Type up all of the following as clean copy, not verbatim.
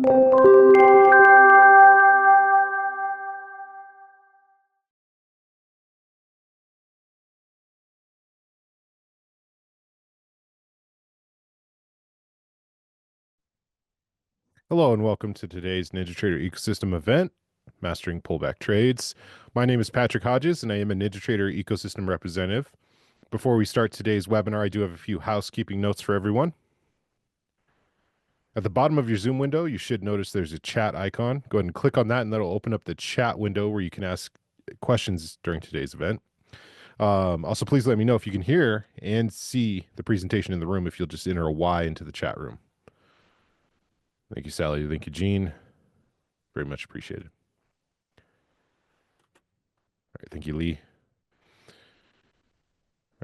Hello and welcome to today's NinjaTrader Ecosystem event, Mastering Pullback Trades. My name is Patrick Hodges and I am a NinjaTrader Ecosystem representative. Before we start today's webinar, I do have a few housekeeping notes for everyone. At the bottom of your Zoom window, you should notice there's a chat icon. Go ahead and click on that and that'll open up the chat window where you can ask questions during today's event. Also, please let me know if you can hear and see the presentation in the room if you'll just enter a Y into the chat room. Thank you, Sally. Thank you, Gene. Very much appreciated. All right, thank you, Lee.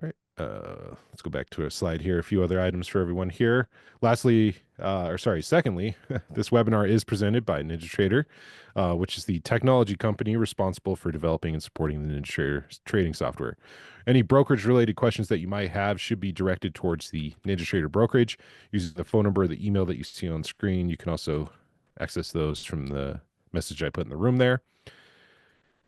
All right, let's go back to a slide here. A few other items for everyone here. Secondly, this webinar is presented by NinjaTrader, which is the technology company responsible for developing and supporting the NinjaTrader trading software. Any brokerage-related questions that you might have should be directed towards the NinjaTrader brokerage using the phone number or the email that you see on screen. You can also access those from the message I put in the room there.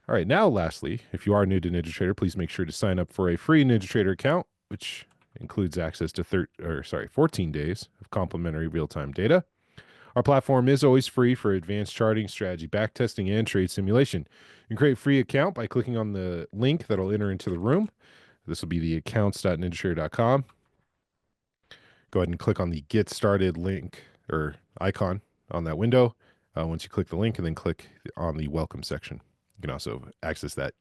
All right, now lastly, if you are new to NinjaTrader, please make sure to sign up for a free NinjaTrader account, which includes access to 14 days of complimentary real-time data. Our platform is always free for advanced charting, strategy backtesting, and trade simulation. You can create a free account by clicking on the link that'll enter into the room. This will be the accounts.ninjatrader.com. Go ahead and click on the Get Started link or icon on that window once you click the link, and then click on the Welcome section. You can also access that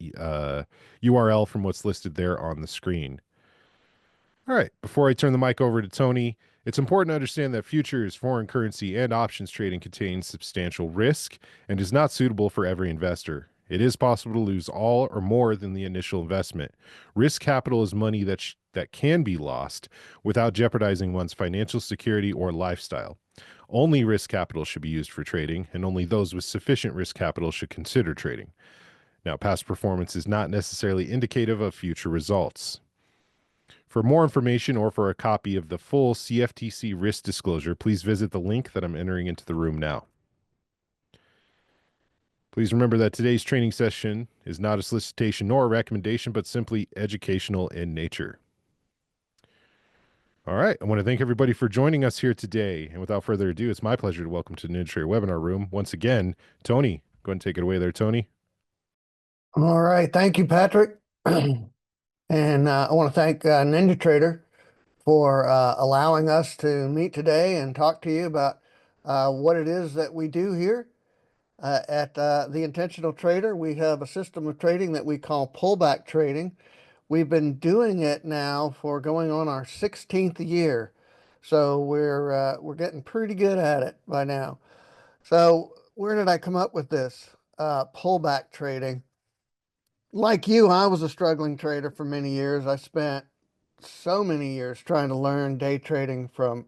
URL from what's listed there on the screen. All right, before I turn the mic over to Tony, it's important to understand that futures, foreign currency, and options trading contains substantial risk and is not suitable for every investor. It is possible to lose all or more than the initial investment. Risk capital is money that can be lost without jeopardizing one's financial security or lifestyle. Only risk capital should be used for trading, and only those with sufficient risk capital should consider trading. Now, past performance is not necessarily indicative of future results. For more information or for a copy of the full CFTC risk disclosure, please visit the link that I'm entering into the room now. Please remember that today's training session is not a solicitation nor a recommendation, but simply educational in nature. All right, I want to thank everybody for joining us here today. And without further ado, it's my pleasure to welcome to the NinjaTrader webinar room once again, Tony. Go ahead and take it away there, Tony. All right, thank you, Patrick. And I want to thank NinjaTrader for allowing us to meet today and talk to you about what it is that we do here at The Intentional Trader. We have a system of trading that we call pullback trading. We've been doing it now for going on our 16th year, so we're getting pretty good at it by now. So where did I come up with this pullback trading? Like you, I was a struggling trader for many years. I spent so many years trying to learn day trading from,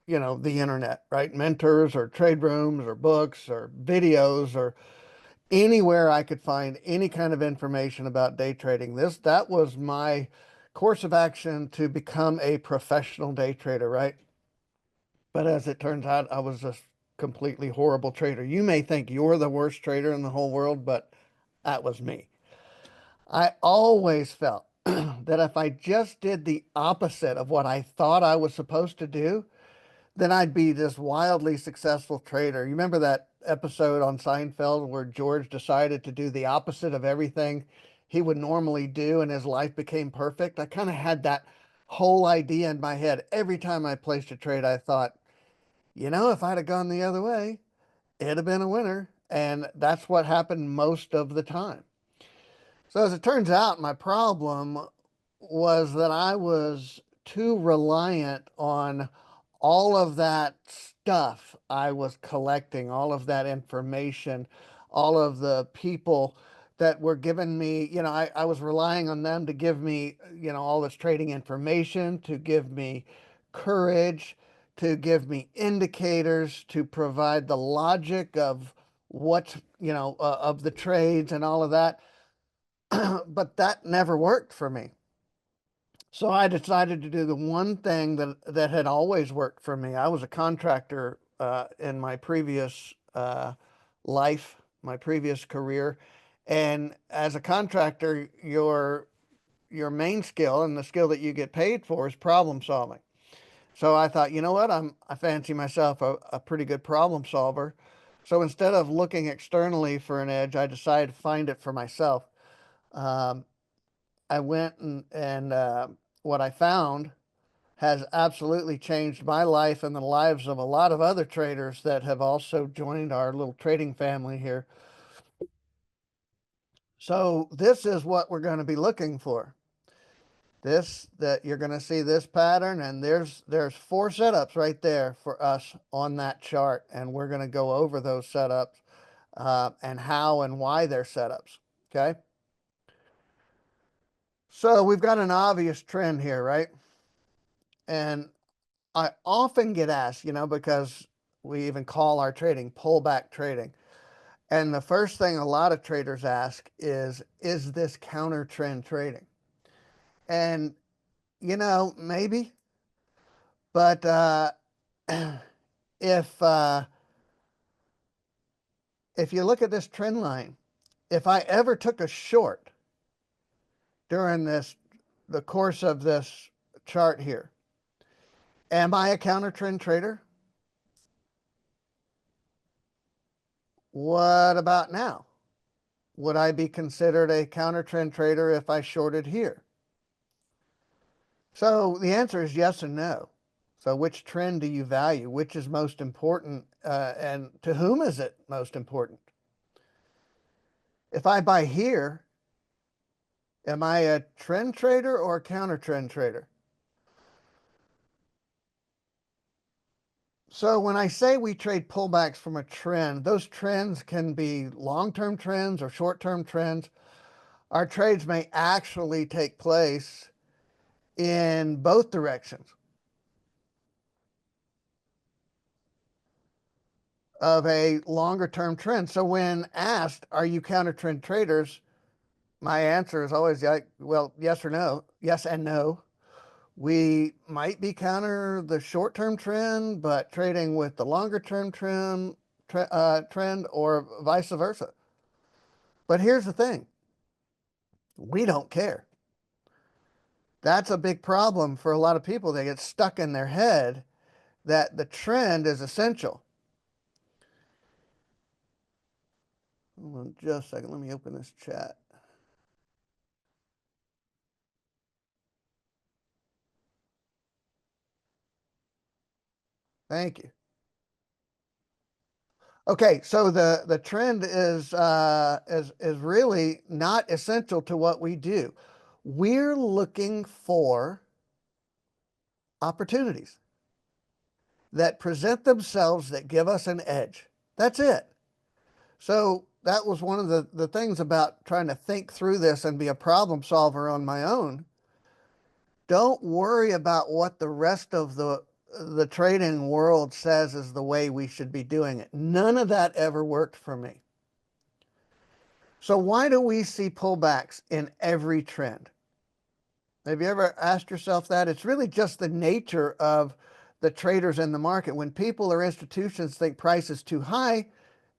the internet, right? Mentors or trade rooms or books or videos or anywhere I could find any kind of information about day trading. That was my course of action to become a professional day trader, right? But as it turns out, I was a completely horrible trader. You may think you're the worst trader in the whole world, but that was me. I always felt that if I just did the opposite of what I thought I was supposed to do, then I'd be this wildly successful trader. You remember that episode on Seinfeld where George decided to do the opposite of everything he would normally do and his life became perfect? I kind of had that whole idea in my head. Every time I placed a trade, I thought, if I'd have gone the other way, it'd have been a winner. And that's what happened most of the time. So as it turns out, my problem was that I was too reliant on all of that stuff I was collecting, all of that information, all of the people that were giving me, I was relying on them to give me, all this trading information, to give me courage, to give me indicators, to provide the logic of what, of the trades and all of that. But that never worked for me. So I decided to do the one thing that had always worked for me. I was a contractor in my previous life, my previous career. And as a contractor, your main skill and the skill that you get paid for is problem solving. So I thought, you know what? I fancy myself a pretty good problem solver. So instead of looking externally for an edge, I decided to find it for myself. Um, I went and what I found has absolutely changed my life and the lives of a lot of other traders that have also joined our little trading family here. So this is what we're going to be looking for. That you're going to see this pattern, and there's 4 setups right there for us on that chart, and we're going to go over those setups and how and why they're setups. Okay. So we've got an obvious trend here, right? And I often get asked, because we even call our trading pullback trading. And the first thing a lot of traders ask is this counter trend trading? And, maybe, but if uh, if you look at this trend line, if I ever took a short during the course of this chart here, am I a counter trend trader? What about now? Would I be considered a counter trend trader if I shorted here? So the answer is yes and no. So which trend do you value? Which is most important? And to whom is it most important? If I buy here, am I a trend trader or a counter trend trader? So when I say we trade pullbacks from a trend, those trends can be long-term trends or short-term trends. Our trades may actually take place in both directions of a longer term trend. So when asked, are you counter trend traders? My answer is always, well, yes or no, yes and no. We might be counter the short term trend, but trading with the longer term trend or vice versa. But here's the thing, we don't care. That's a big problem for a lot of people. They get stuck in their head that the trend is essential. Hold on just a second. Let me open this chat. Thank you. Okay, so the trend is really not essential to what we do. We're looking for opportunities that present themselves that give us an edge. That's it. So that was one of the things about trying to think through this and be a problem solver on my own. Don't worry about what the rest of the trading world says is the way we should be doing it. None of that ever worked for me. So why do we see pullbacks in every trend? Have you ever asked yourself that? It's really just the nature of the traders in the market. When people or institutions think price is too high,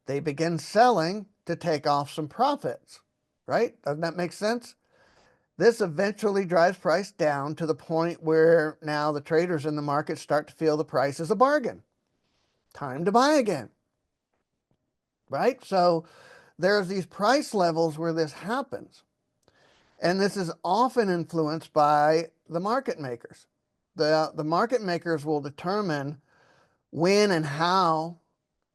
they begin selling to take off some profits, right? Doesn't that make sense? This eventually drives price down to the point where now the traders in the market start to feel the price is a bargain. Time to buy again, right? So there's these price levels where this happens. And this is often influenced by the market makers. The market makers will determine when and how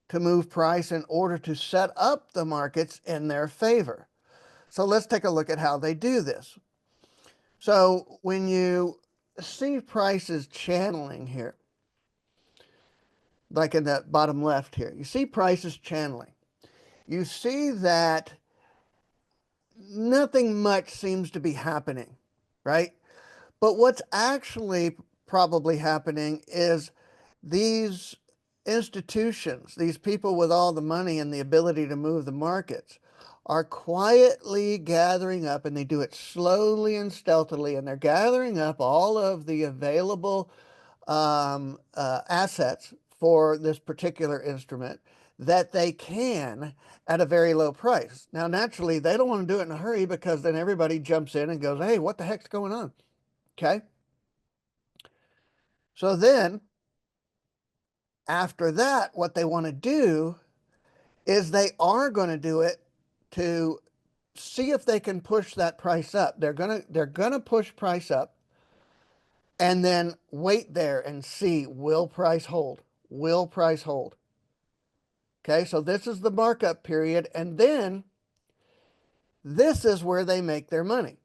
to move price in order to set up the markets in their favor. So let's take a look at how they do this. So when you see prices channeling here, like in the bottom left here, you see prices channeling. You see that nothing much seems to be happening, right? But what's actually probably happening is these institutions, these people with all the money and the ability to move the markets, are quietly gathering up, and they do it slowly and stealthily, and they're gathering up all of the available assets for this particular instrument that they can at a very low price. Now, naturally, they don't want to do it in a hurry because then everybody jumps in and goes, hey, what the heck's going on? Okay. So then after that, what they want to do is they are going to do it to see if they can push that price up. They're gonna push price up and then wait there and see, will price hold? Will price hold? Okay, so this is the markup period, and then this is where they make their money.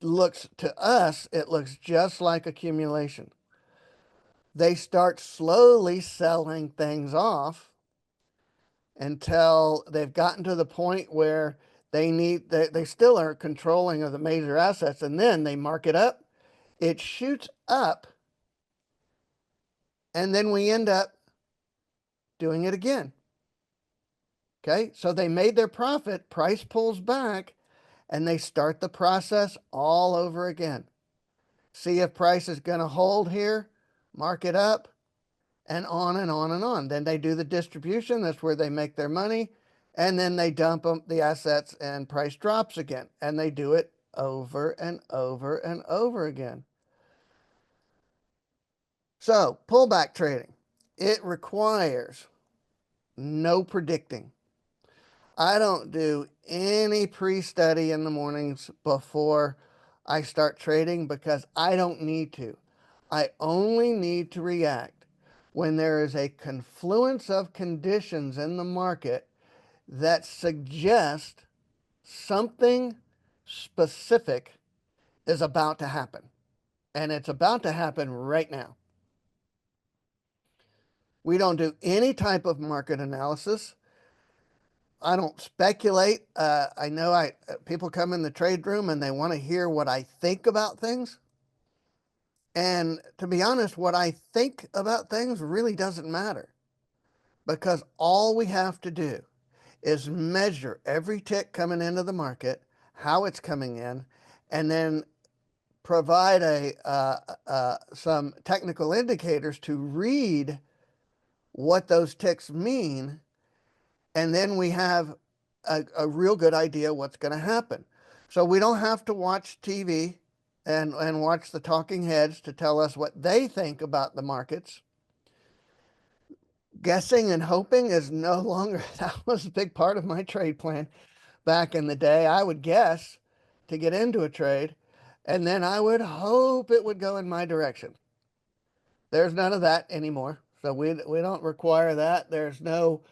Looks to us, it looks just like accumulation. They start slowly selling things off until they've gotten to the point where they still are controlling of the major assets, and then they mark it up. It shoots up, and then we end up doing it again. Okay, so they made their profit, price pulls back, and they start the process all over again. See if price is going to hold here, mark it up, and on and on and on. Then they do the distribution. That's where they make their money. And then they dump the assets and price drops again. And they do it over and over and over again. So pullback trading, it requires no predicting. I don't do any pre-study in the mornings before I start trading because I don't need to. I only need to react when there is a confluence of conditions in the market that suggest something specific is about to happen. And it's about to happen right now. We don't do any type of market analysis. I don't speculate. I know people come in the trade room and they want to hear what I think about things. And to be honest, what I think about things really doesn't matter because all we have to do is measure every tick coming into the market, how it's coming in, and then provide some technical indicators to read what those ticks mean, and then we have a real good idea what's going to happen. So we don't have to watch TV and watch the talking heads to tell us what they think about the markets. Guessing and hoping is no longer, that was a big part of my trade plan back in the day. I would guess to get into a trade, and then I would hope it would go in my direction. There's none of that anymore. So we don't require that. There's no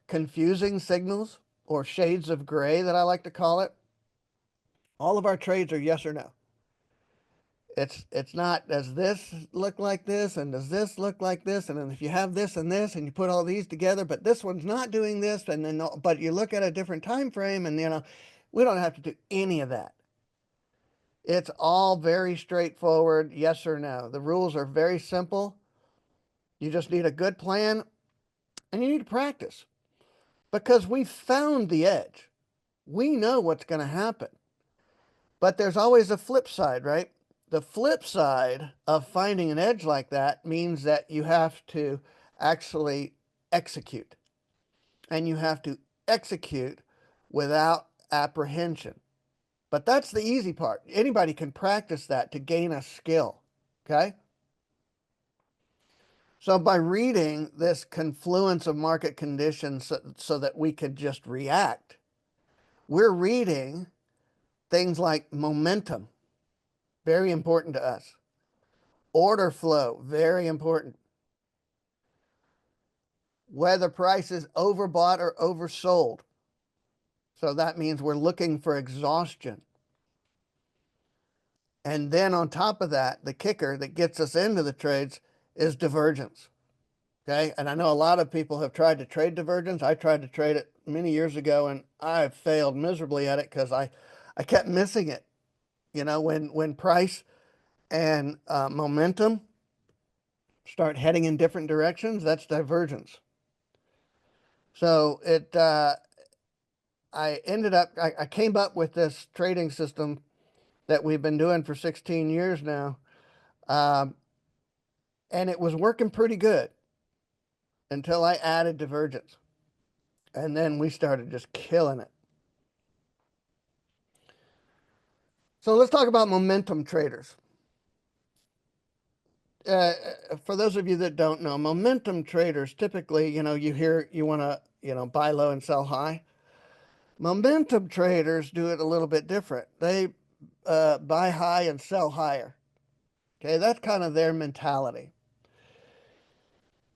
confusing signals or shades of gray that I like to call it. All of our trades are yes or no. It's not, does this look like this and does this look like this, and then if you have this and this and you put all these together, but this one's not doing this, and then but you look at a different time frame, and we don't have to do any of that. It's all very straightforward, yes or no. The rules are very simple. You just need a good plan and you need to practice because we found the edge. We know what's going to happen. But there's always a flip side, right? The flip side of finding an edge like that means that you have to actually execute. And you have to execute without apprehension. But that's the easy part. Anybody can practice that to gain a skill, okay? So by reading this confluence of market conditions so that we could just react, we're reading things like momentum, very important to us. Order flow, very important. Whether price is overbought or oversold. So that means we're looking for exhaustion. And then on top of that, the kicker that gets us into the trades is divergence. Okay. And I know a lot of people have tried to trade divergence. I tried to trade it many years ago and I failed miserably at it because I kept missing it. You know, when price and momentum start heading in different directions, that's divergence. So I came up with this trading system that we've been doing for 16 years now. And it was working pretty good until I added divergence. And then we started just killing it. So let's talk about momentum traders. For those of you that don't know, momentum traders typically, you hear you want to, buy low and sell high. Momentum traders do it a little bit different. They buy high and sell higher. Okay, that's kind of their mentality.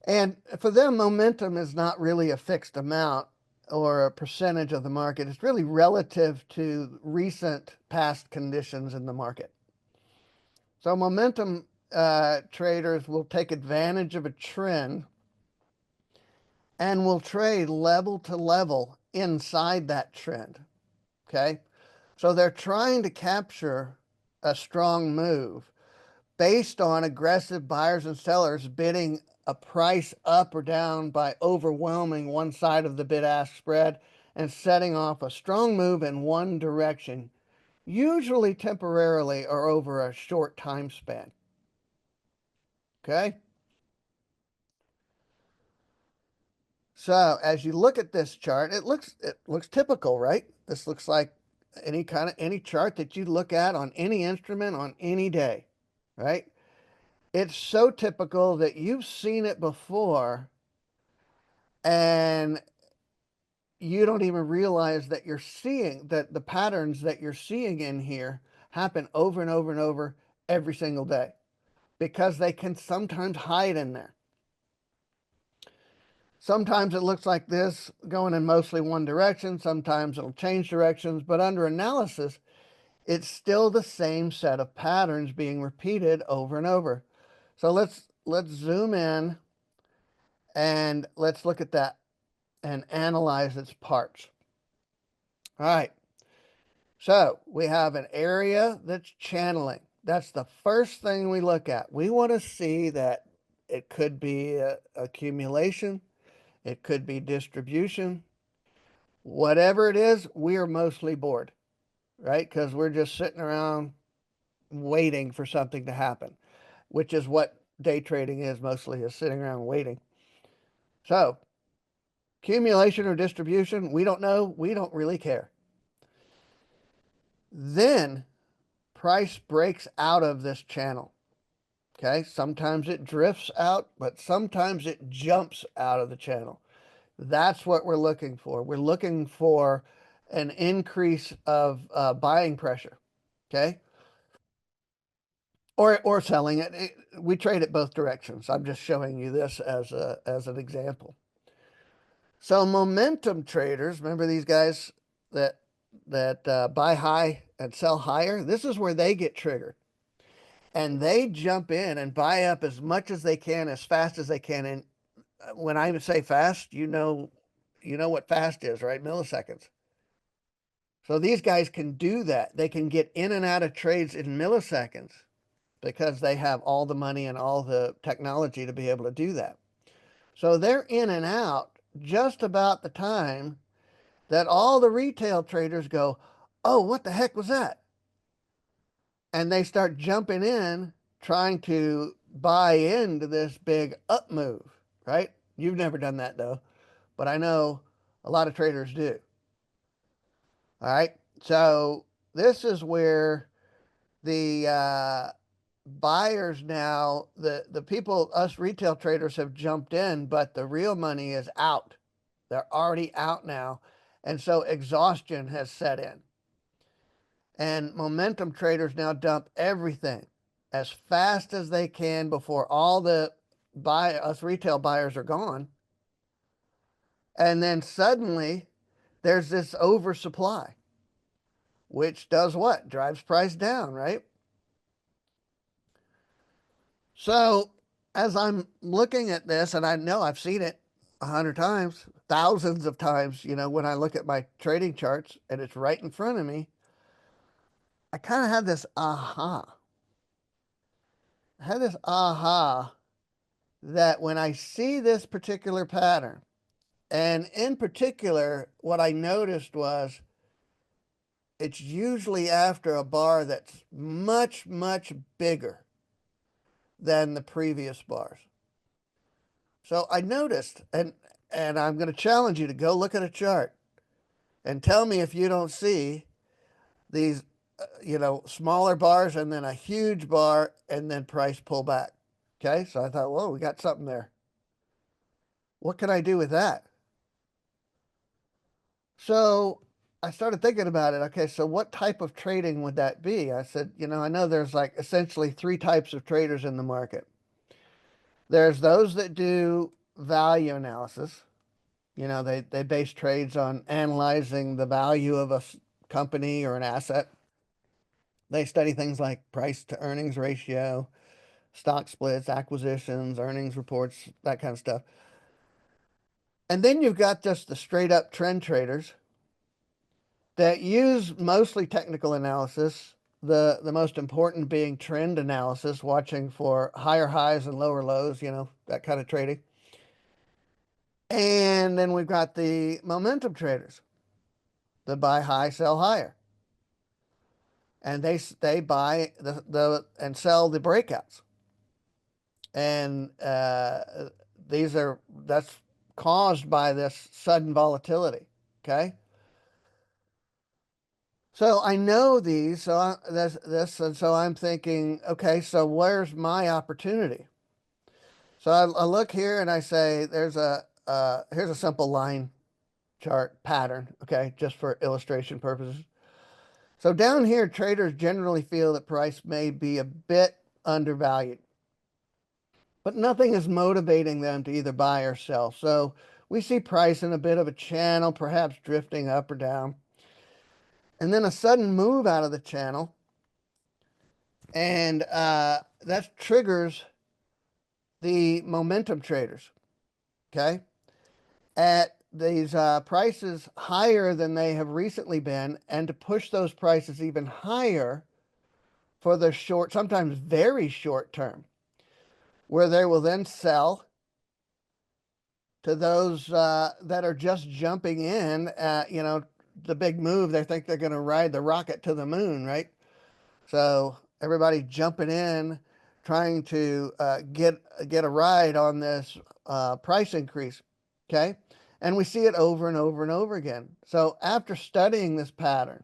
And for them, momentum is not really a fixed amount or a percentage of the market. It's really relative to recent past conditions in the market. So momentum traders will take advantage of a trend and will trade level to level inside that trend. Okay. So they're trying to capture a strong move based on aggressive buyers and sellers bidding a price up or down by overwhelming one side of the bid-ask spread and setting off a strong move in one direction, usually temporarily or over a short time span. Okay? So as you look at this chart, it looks typical, right? This looks like any chart that you look at on any instrument on any day, right? It's so typical that you've seen it before and you don't even realize that you're seeing that the patterns that you're seeing in here happen over and over and over every single day because they can sometimes hide in there. Sometimes it looks like this going in mostly one direction. Sometimes it'll change directions, but under analysis, it's still the same set of patterns being repeated over and over. So let's zoom in and let's look at that and analyze its parts. All right. So we have an area that's channeling. That's the first thing we look at. We want to see that it could be accumulation. It could be distribution. Whatever it is, we are mostly bored, right? Because we're just sitting around waiting for something to happen, which is what day trading is mostly, is sitting around waiting. So accumulation or distribution, we don't know. We don't really care. Then price breaks out of this channel. Okay, sometimes it drifts out, but sometimes it jumps out of the channel. That's what we're looking for. We're looking for an increase of buying pressure. Okay, or selling it. We trade it both directions. I'm just showing you this as an example. So momentum traders, remember these guys that buy high and sell higher? This is where they get triggered. And they jump in and buy up as much as they can, as fast as they can. And when I say fast, what fast is, right? Milliseconds. So these guys can do that. They can get in and out of trades in milliseconds because they have all the money and all the technology to be able to do that. So they're in and out just about the time that all the retail traders go, oh, what the heck was that? And they start jumping in, trying to buy into this big up move, right? You've never done that though, but I know a lot of traders do. All right. So this is where the buyers now, the people, us retail traders have jumped in, but the real money is out. They're already out now. And so exhaustion has set in. And momentum traders now dump everything as fast as they can before all the us retail buyers are gone. And then suddenly there's this oversupply, which does what? Drives price down, right? So as I'm looking at this, and I know I've seen it 100 times, thousands of times, when I look at my trading charts and it's right in front of me, I kind of have this aha. I had this aha that when I see this particular pattern, and in particular, what I noticed was it's usually after a bar that's much, much bigger than the previous bars. So I noticed, and I'm going to challenge you to go look at a chart and tell me if you don't see these, smaller bars and then a huge bar and then price pull back. Okay, so I thought, whoa, we got something there. What can I do with that? So I started thinking about it. Okay, so what type of trading would that be? I said, I know there's like essentially three types of traders in the market. There's those that do value analysis. They base trades on analyzing the value of a company or an asset. They study things like price to earnings ratio, stock splits, acquisitions, earnings reports, that kind of stuff. And then you've got just the straight up trend traders that use mostly technical analysis, the most important being trend analysis, watching for higher highs and lower lows, that kind of trading. And then we've got the momentum traders that buy high, sell higher. And they buy the and sell the breakouts. And that's caused by this sudden volatility. Okay. So I know these, so and so I'm thinking, okay, so where's my opportunity? So I look here and I say, here's a simple line chart pattern, okay, just for illustration purposes. So down here, traders generally feel that price may be a bit undervalued, but nothing is motivating them to either buy or sell. So we see price in a bit of a channel, perhaps drifting up or down, and then a sudden move out of the channel, and that triggers the momentum traders, okay, at these prices higher than they have recently been, and to push those prices even higher for the short, sometimes very short term, where they will then sell to those that are just jumping in at, the big move. They think they're going to ride the rocket to the moon, right? So everybody jumping in, trying to get a ride on this price increase, okay? And we see it over and over and over again. So after studying this pattern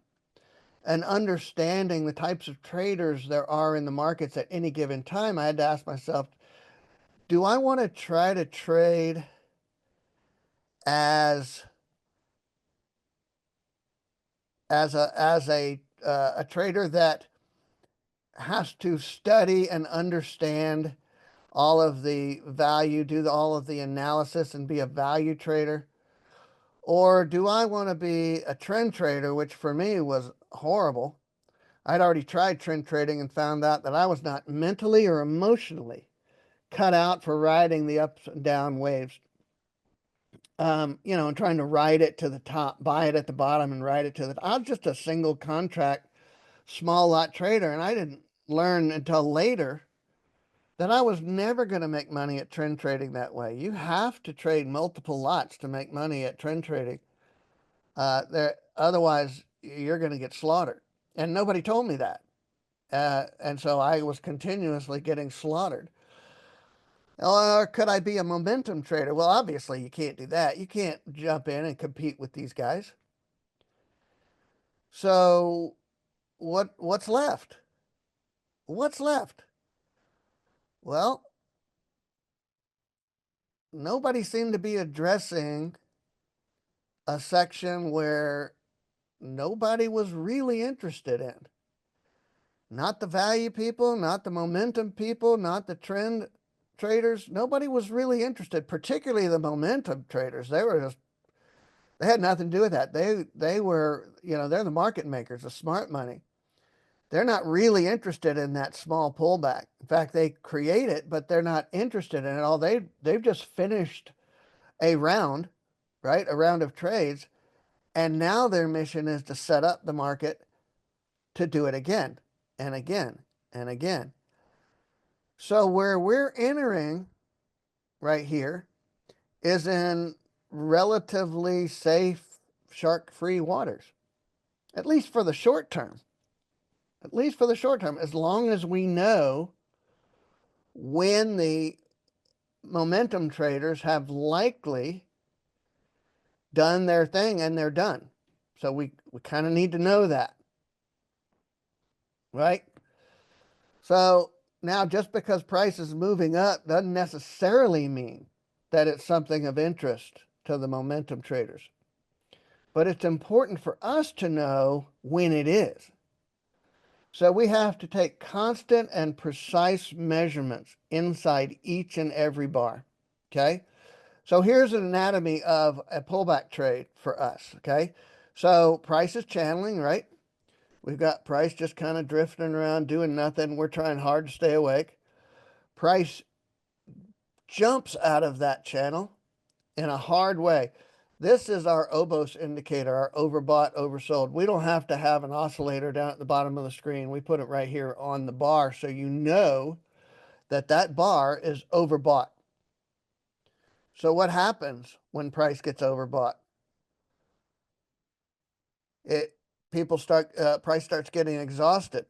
and understanding the types of traders there are in the markets at any given time, I had to ask myself, do I want to try to trade as a trader that has to study and understand all of the value, do all of the analysis and be a value trader? Or do I want to be a trend trader, which for me was horrible? I'd already tried trend trading and found out that I was not mentally or emotionally cut out for riding the ups and down waves. And trying to ride it to the top, buy it at the bottom and ride it to the top. I was just a single contract, small lot trader, and I didn't learn until later that I was never going to make money at trend trading that way. You have to trade multiple lots to make money at trend trading. Otherwise, you're going to get slaughtered. And nobody told me that. And so I was continuously getting slaughtered. Or could I be a momentum trader? Well, obviously you can't do that. You can't jump in and compete with these guys. So what's left? What's left? Well, nobody seemed to be addressing a section where nobody was really interested in. Not the value people, not the momentum people, not the trend traders. Nobody was really interested, particularly the momentum traders. They had nothing to do with that. They were, they're the market makers, the smart money. They're not really interested in that small pullback. In fact, they create it, but they're not interested in it all. They've just finished a round, right? A round of trades, and now their mission is to set up the market to do it again and again and again. So where we're entering right here is in relatively safe, shark-free waters, at least for the short term. At least for the short term, as long as we know when the momentum traders have likely done their thing and they're done. So we kind of need to know that, right? So now just because price is moving up doesn't necessarily mean that it's something of interest to the momentum traders. But it's important for us to know when it is. So we have to take constant and precise measurements inside each and every bar. Okay. So here's an anatomy of a pullback trade for us. Okay. So price is channeling, right? We've got price just kind of drifting around doing nothing. We're trying hard to stay awake. Price jumps out of that channel in a hard way. This is our OBOS indicator, our overbought, oversold. We don't have to have an oscillator down at the bottom of the screen. We put it right here on the bar so you know that that bar is overbought. So what happens when price gets overbought? Price starts getting exhausted.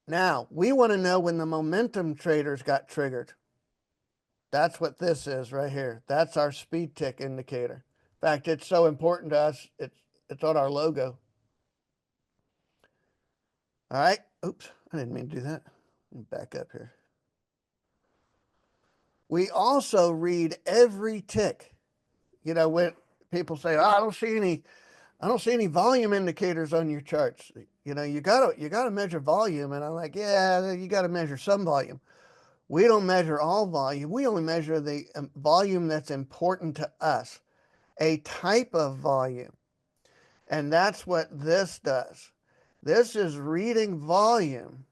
Now, we want to know when the momentum traders got triggered. That's what this is right here. That's our speed tick indicator. In fact, it's so important to us, it's on our logo. All right. Oops, I didn't mean to do that. Let me back up here. We also read every tick. You know, when people say, oh, I don't see any volume indicators on your charts. You know, you gotta measure volume. And I'm like, yeah, you gotta measure some volume. We don't measure all volume. We only measure the volume that's important to us, a type of volume. And that's what this does. This is reading volume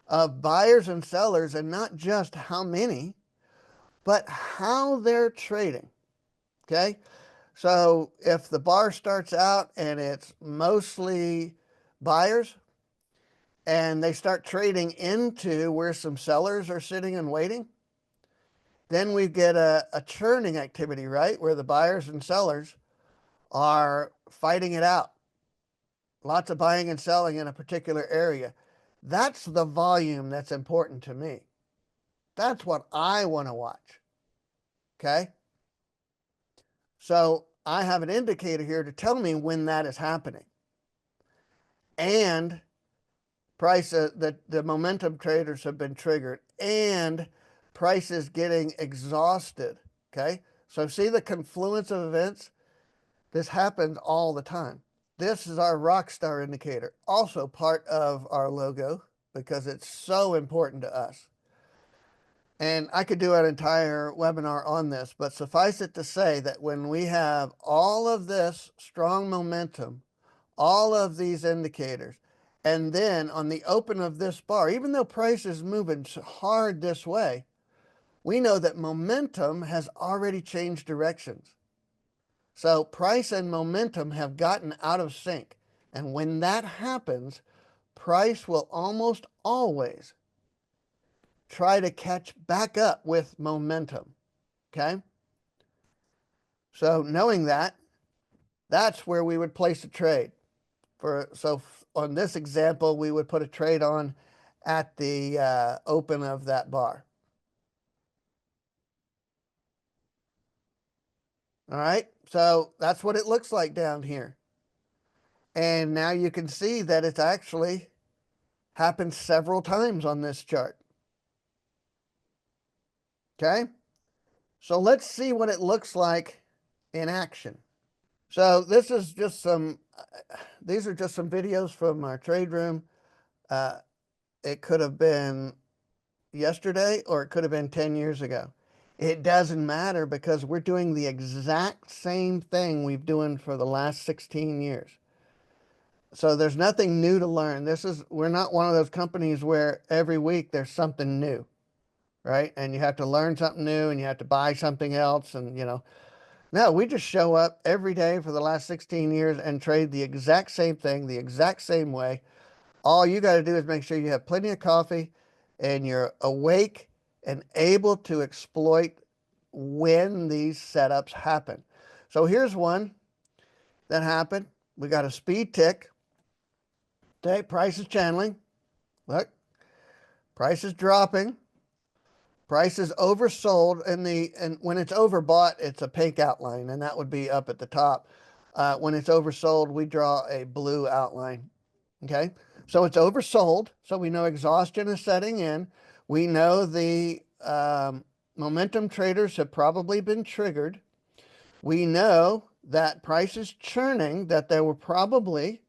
of buyers and sellers, and not just how many, but how they're trading. Okay. So if the bar starts out and it's mostly buyers and they start trading into where some sellers are sitting and waiting, then we get a churning activity, right? Where the buyers and sellers are fighting it out. Lots of buying and selling in a particular area. That's the volume that's important to me. That's what I want to watch. Okay. So I have an indicator here to tell me when that is happening. And the momentum traders have been triggered and price is getting exhausted. Okay. So see the confluence of events? This happens all the time. This is our rock star indicator, also part of our logo because it's so important to us. And I could do an entire webinar on this, but suffice it to say that when we have all of this strong momentum, all of these indicators, and then on the open of this bar, even though price is moving hard this way, we know that momentum has already changed directions. So price and momentum have gotten out of sync. And when that happens, price will almost always try to catch back up with momentum. Okay. So knowing that, that's where we would place a trade. So on this example, we would put a trade on at the open of that bar. All right. So that's what it looks like down here. And now you can see that it's actually happened several times on this chart. Okay. So let's see what it looks like in action. So this is just these are just some videos from our trade room. It could have been yesterday or it could have been 10 years ago. It doesn't matter because we're doing the exact same thing we've doing for the last 16 years. So there's nothing new to learn. We're not one of those companies where every week there's something new, right? And you have to learn something new and you have to buy something else. And, no, we just show up every day for the last 16 years and trade the exact same thing, the exact same way. All you got to do is make sure you have plenty of coffee and you're awake and able to exploit when these setups happen. So here's one that happened. We got a speed tick. Okay, price is channeling. Look, Price is dropping. Price is oversold, and when it's overbought, it's a pink outline, and that would be up at the top. When it's oversold, we draw a blue outline. Okay, so it's oversold, so we know exhaustion is setting in. We know the momentum traders have probably been triggered. We know that price is churning, that there were probably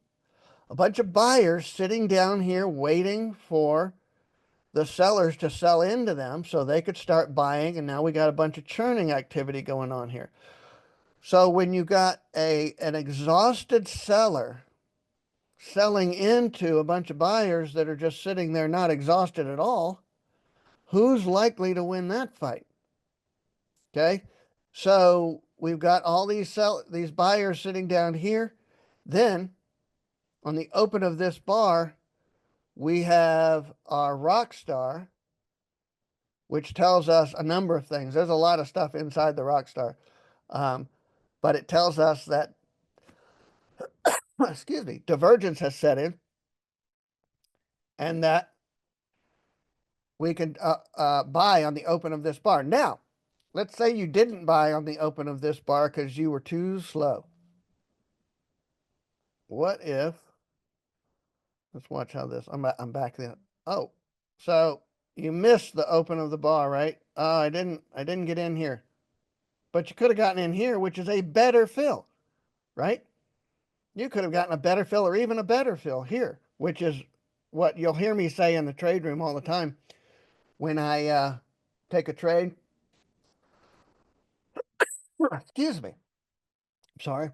a bunch of buyers sitting down here waiting for the sellers to sell into them so they could start buying, and now we got a bunch of churning activity going on here. So when you got an exhausted seller selling into a bunch of buyers that are just sitting there not exhausted at all, who's likely to win that fight? Okay, so we've got all these buyers sitting down here. Then on the open of this bar, we have our rock star, which tells us a number of things. There's a lot of stuff inside the rock star, but it tells us that excuse me, divergence has set in, and that we can buy on the open of this bar. Now, let's say you didn't buy on the open of this bar because you were too slow. What if, let's watch how this, I'm back then. Oh, so you missed the open of the bar, right? Oh, I didn't get in here. But you could have gotten in here, which is a better fill, right? You could have gotten a better fill or even a better fill here, which is what you'll hear me say in the trade room all the time when I take a trade. Excuse me. Sorry.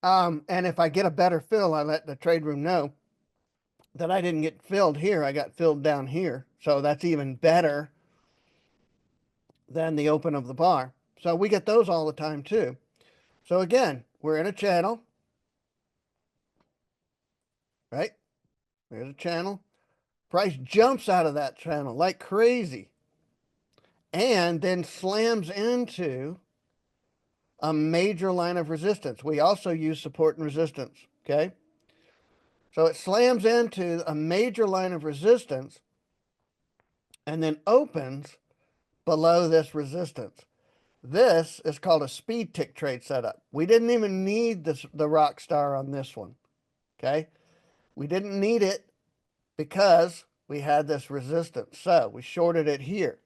And if I get a better fill, I let the trade room know that I didn't get filled here. I got filled down here. So that's even better than the open of the bar. So we get those all the time too. So again, we're in a channel, right? There's a channel. Price jumps out of that channel like crazy and then slams into a major line of resistance. We also use support and resistance, okay? So it slams into a major line of resistance and then opens below this resistance. This is called a speed tick trade setup. We didn't even need the rock star on this one, okay? We didn't need it because we had this resistance. So we shorted it here.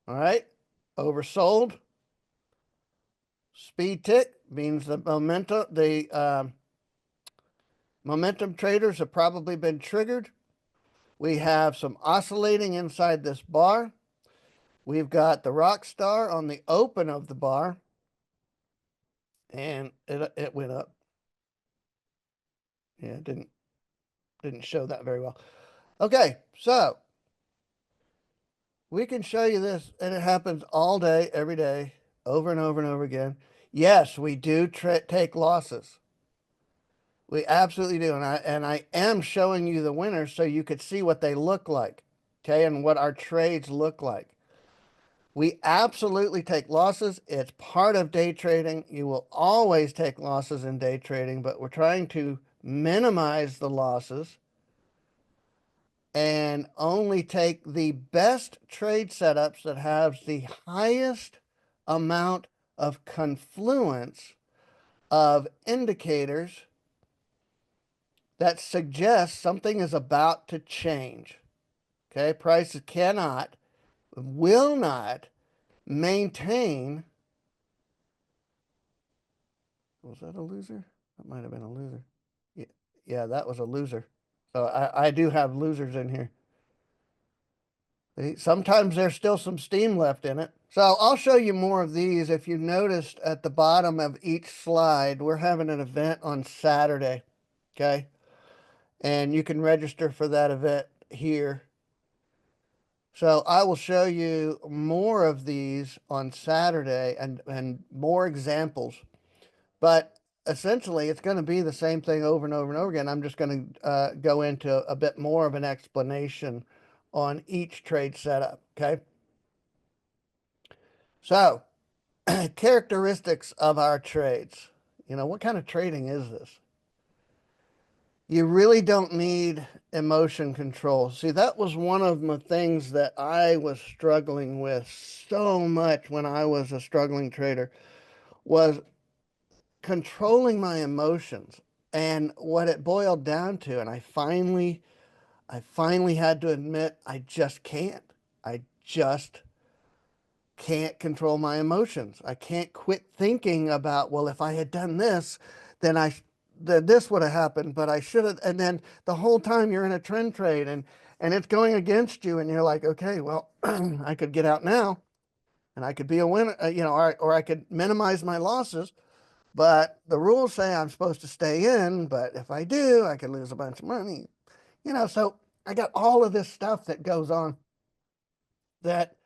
All right, oversold. Speed tick means the momentum traders have probably been triggered. We have some oscillating inside this bar. We've got the rock star on the open of the bar, and it went up. Yeah, it didn't show that very well. Okay, so we can show you this, and it happens all day, every day, over and over and over again. Yes, we do take losses. We absolutely do. And I am showing you the winners so you could see what they look like, okay, and what our trades look like. We absolutely take losses. It's part of day trading. You will always take losses in day trading, but we're trying to minimize the losses and only take the best trade setups that have the highest amount of confluence of indicators that suggest something is about to change. Okay, prices cannot, will not maintain. Was that a loser? That might have been a loser. Yeah, yeah, that was a loser. So I do have losers in here. Sometimes there's still some steam left in it. So I'll show you more of these. If you noticed at the bottom of each slide, we're having an event on Saturday. Okay. And you can register for that event here. So I will show you more of these on Saturday and more examples. But essentially, it's going to be the same thing over and over and over again. I'm just going to go into a bit more of an explanation on each trade setup, okay? So, characteristics of our trades. You know, what kind of trading is this? You really don't need emotion control. See, that was one of the things that I was struggling with so much when I was a struggling trader, was controlling my emotions. And what it boiled down to, and I finally had to admit, I just can't. I just can't control my emotions. I can't quit thinking about, well, if I had done this, then then this would have happened, but I should have. And then the whole time you're in a trend trade and it's going against you, and you're like, okay, well, I could get out now and I could be a winner, or I could minimize my losses. But the rules say I'm supposed to stay in, but if I do, I could lose a bunch of money. So I got all of this stuff that goes on that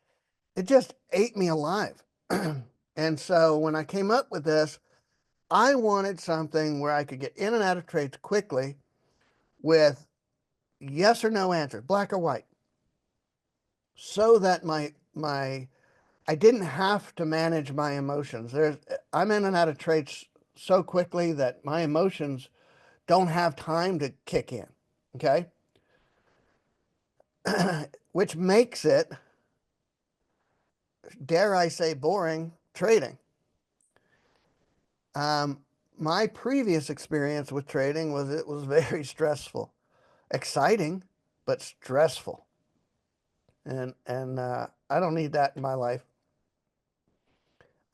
it just ate me alive. And so when I came up with this, I wanted something where I could get in and out of trades quickly with yes or no answer, black or white, so that my I didn't have to manage my emotions. I'm in and out of trades so quickly that my emotions don't have time to kick in. Okay. Which makes it, dare I say, boring trading. Um, my previous experience with trading was it was very stressful, exciting, but stressful. And I don't need that in my life.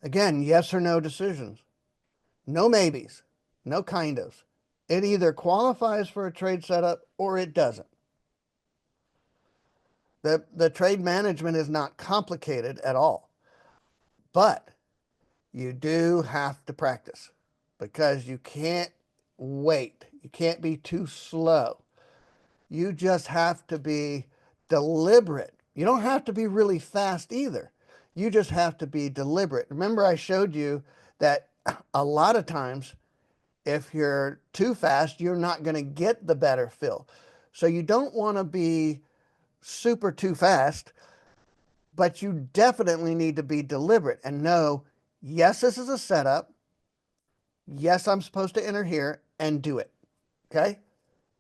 Again, yes or no decisions, no maybes, no kind ofs. It either qualifies for a trade setup or it doesn't. The trade management is not complicated at all, but you do have to practice because you can't wait. You can't be too slow. You just have to be deliberate. You don't have to be really fast either. You just have to be deliberate. Remember, I showed you that a lot of times, if you're too fast, you're not going to get the better fill. So you don't want to be super too fast, but you definitely need to be deliberate and know, yes, this is a setup. Yes, I'm supposed to enter here and do it. Okay.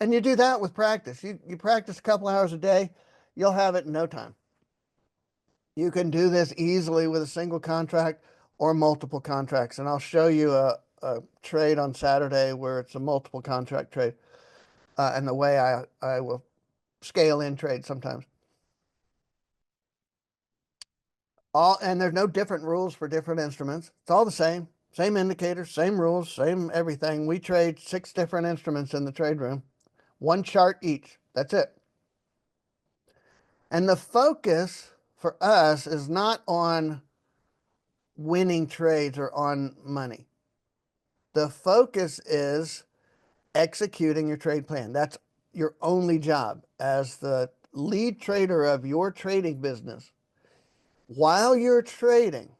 And you do that with practice. You practice a couple hours a day, you'll have it in no time. You can do this easily with a single contract or multiple contracts. And I'll show you a trade on Saturday where it's a multiple contract trade, and the way I will scale in trade sometimes. And there's no different rules for different instruments. It's all the same indicators, same rules, same everything. We trade 6 different instruments in the trade room, one chart each. That's it. And the focus for us is not on winning trades or on money. The focus is executing your trade plan. That's your only job as the lead trader of your trading business. While you're trading,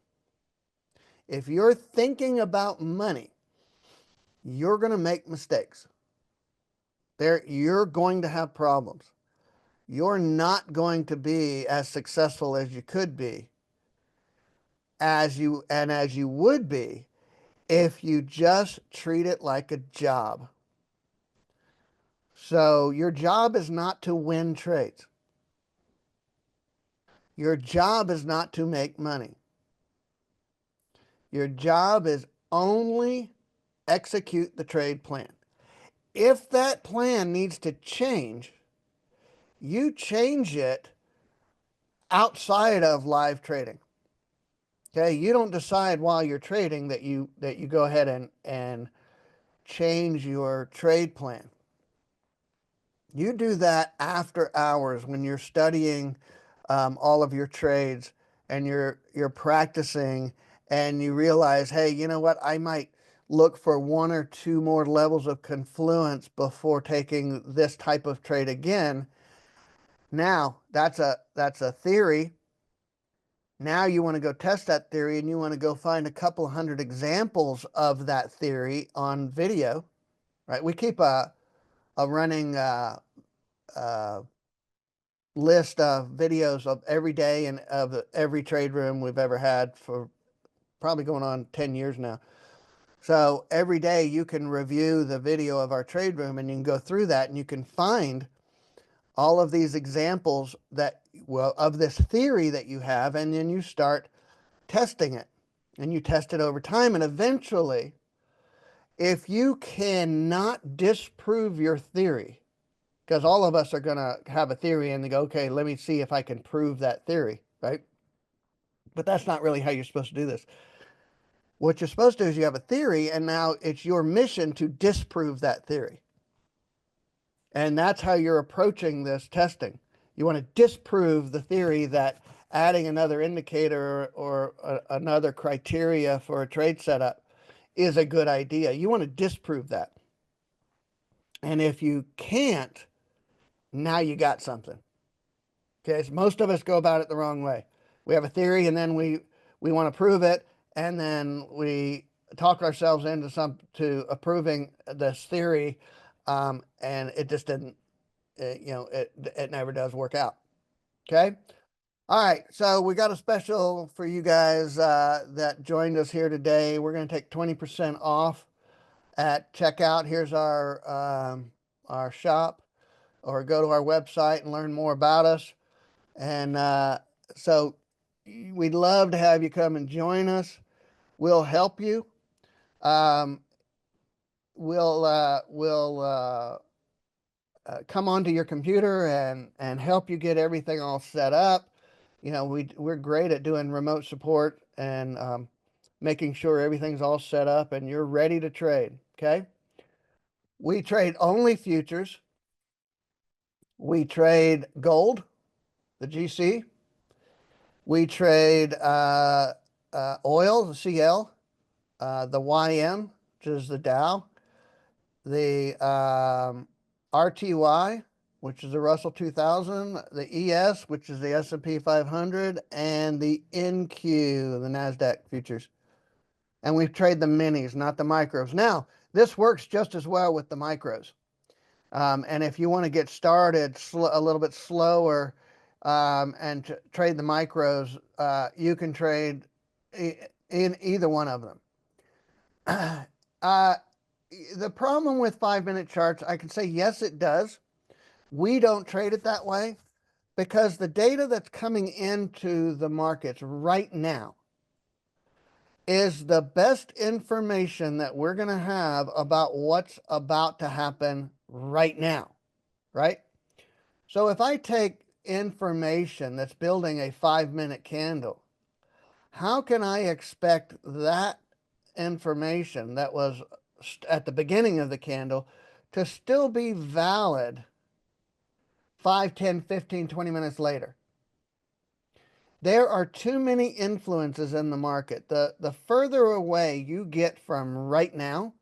if you're thinking about money, you're going to make mistakes. You're going to have problems. You're not going to be as successful as you could be, as you would be if you just treat it like a job. So your job is not to win trades. Your job is not to make money. Your job is only execute the trade plan. If that plan needs to change, you change it outside of live trading. Okay, you don't decide while you're trading that you go ahead and change your trade plan. You do that after hours when you're studying all of your trades and you're practicing, and you realize, hey, you know what? I might look for 1 or 2 more levels of confluence before taking this type of trade again. Now that's a theory. Now you want to go test that theory, and you want to go find a couple hundred examples of that theory on video, right? We keep a running uh, list of videos of every day and of every trade room we've ever had for probably going on 10 years now. So every day you can review the video of our trade room and you can go through that and you can find all of these examples that, well, of this theory that you have, and then you start testing it and you test it over time. And eventually, if you cannot disprove your theory, because all of us are going to have a theory and they go, okay, let me see if I can prove that theory, right? But that's not really how you're supposed to do this. What you're supposed to do is you have a theory, and now it's your mission to disprove that theory. And that's how you're approaching this testing. You want to disprove the theory that adding another indicator or another criteria for a trade setup is a good idea. You want to disprove that. And if you can't, now you got something. Okay, so most of us go about it the wrong way. We have a theory and then we want to prove it, and then we talk ourselves into approving this theory, and it just didn't. It never does work out. Okay. All right. So we got a special for you guys that joined us here today. We're going to take 20% off at checkout. Here's our shop, or go to our website and learn more about us. And so we'd love to have you come and join us. We'll help you. We'll come onto your computer and help you get everything all set up. You know, we're great at doing remote support and making sure everything's all set up and you're ready to trade. Okay. We trade only futures. We trade gold, the GC. We trade oil, the CL, the YM, which is the Dow, the RTY, which is the Russell 2000, the ES, which is the S&P 500, and the NQ, the NASDAQ futures. And we trade the minis, not the micros. Now, this works just as well with the micros. And if you want to get started a little bit slower and trade the micros, you can trade in either one of them. The problem with 5-minute charts, I can say yes, it does. We don't trade it that way because the data that's coming into the markets right now is the best information that we're going to have about what's about to happen right now, right? So if I take information that's building a 5-minute candle, how can I expect that information that was at the beginning of the candle to still be valid 5, 10, 15, 20 minutes later? There are too many influences in the market. The further away you get from right now,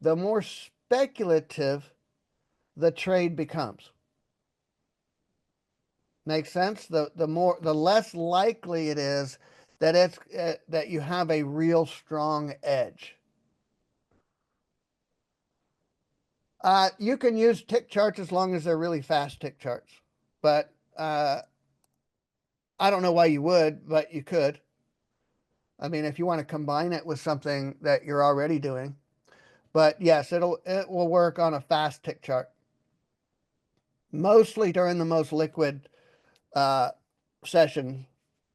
the more speculative the trade becomes. Makes sense? The less likely it is that it's that you have a real strong edge. You can use tick charts as long as they're really fast tick charts, but I don't know why you would, but you could. I mean, if you want to combine it with something that you're already doing, but yes, it will work on a fast tick chart, mostly during the most liquid session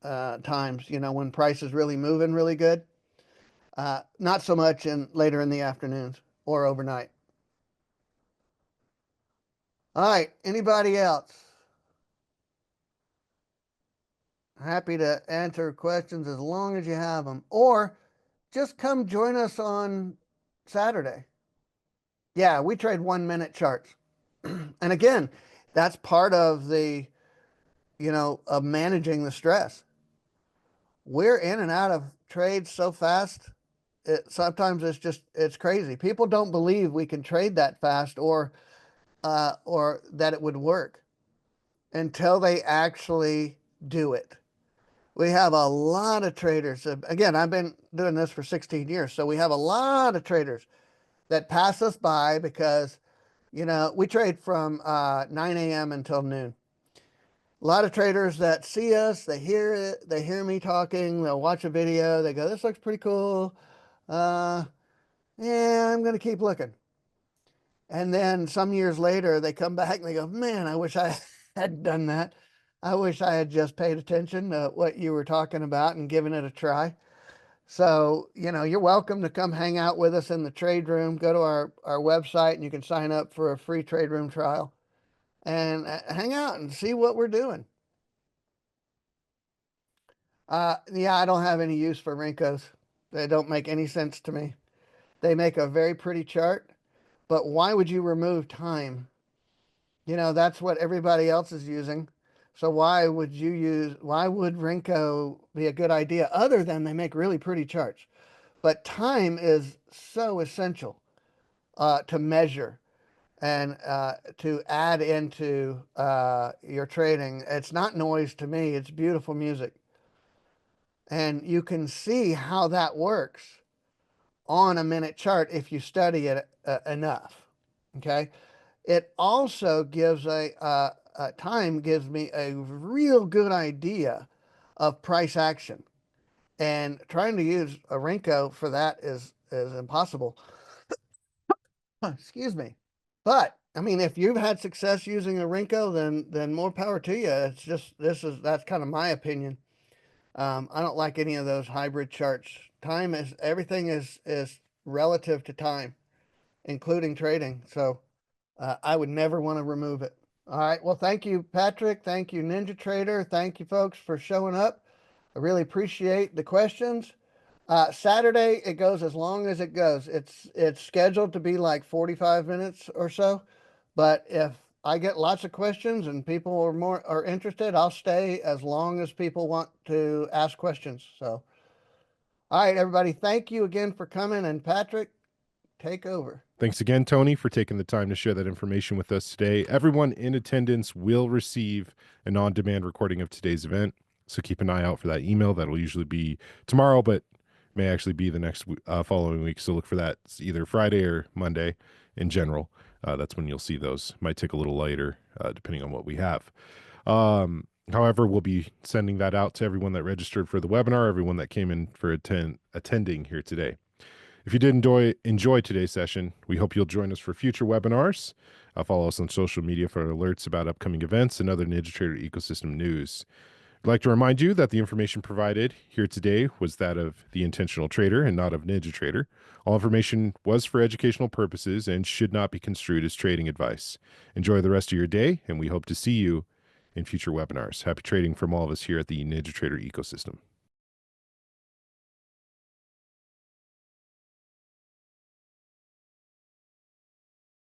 times. You know, when price is really moving really good. Not so much later in the afternoons or overnight. All right, anybody else? Happy to answer questions as long as you have them, or just come join us on Saturday. Yeah, we trade 1-minute charts. And again, that's part of of managing the stress. We're in and out of trades so fast. Sometimes it's crazy. People don't believe we can trade that fast or that it would work until they actually do it. We have a lot of traders. Again, I've been doing this for 16 years, so we have a lot of traders that pass us by because, we trade from 9 a.m. until noon. A lot of traders that see us, they hear me talking, they'll watch a video, they go, this looks pretty cool. Yeah, I'm going to keep looking. And then some years later, they come back and they go, man, I wish I had done that. I wish I had just paid attention to what you were talking about and given it a try. So, you're welcome to come hang out with us in the trade room. Go to our website and you can sign up for a free trade room trial and hang out and see what we're doing. Yeah, I don't have any use for Rinkos. They don't make any sense to me. They make a very pretty chart, but why would you remove time? That's what everybody else is using. So why would Rinko be a good idea other than they make really pretty charts? But time is so essential to measure and to add into your trading. It's not noise to me, it's beautiful music. And you can see how that works on a minute chart if you study it enough. Okay. It also gives time gives me a real good idea of price action, and trying to use a Renko for that is impossible. Excuse me, but I mean, if you've had success using a Renko, then more power to you. It's just that's kind of my opinion. I don't like any of those hybrid charts. Time is everything is relative to time, including trading. So I would never want to remove it. All right. Well, thank you, Patrick. Thank you, NinjaTrader. Thank you, folks, for showing up. I really appreciate the questions. Saturday, it goes as long as it goes. It's scheduled to be like 45 minutes or so, but if I get lots of questions and people are interested, I'll stay as long as people want to ask questions. So, all right, everybody, thank you again for coming, and Patrick, take over. Thanks again, Tony, for taking the time to share that information with us today. Everyone in attendance will receive an on-demand recording of today's event, so keep an eye out for that email. That'll usually be tomorrow, but may actually be the next following week. So look for that. It's either Friday or Monday in general. That's when you'll see those. Might take a little later, depending on what we have. However, we'll be sending that out to everyone that registered for the webinar, everyone that came in for attending here today. If you did enjoy today's session, we hope you'll join us for future webinars. Follow us on social media for alerts about upcoming events and other NinjaTrader ecosystem news. I'd like to remind you that the information provided here today was that of the intentional trader and not of NinjaTrader. All information was for educational purposes and should not be construed as trading advice. Enjoy the rest of your day, and we hope to see you in future webinars. Happy trading from all of us here at the NinjaTrader ecosystem.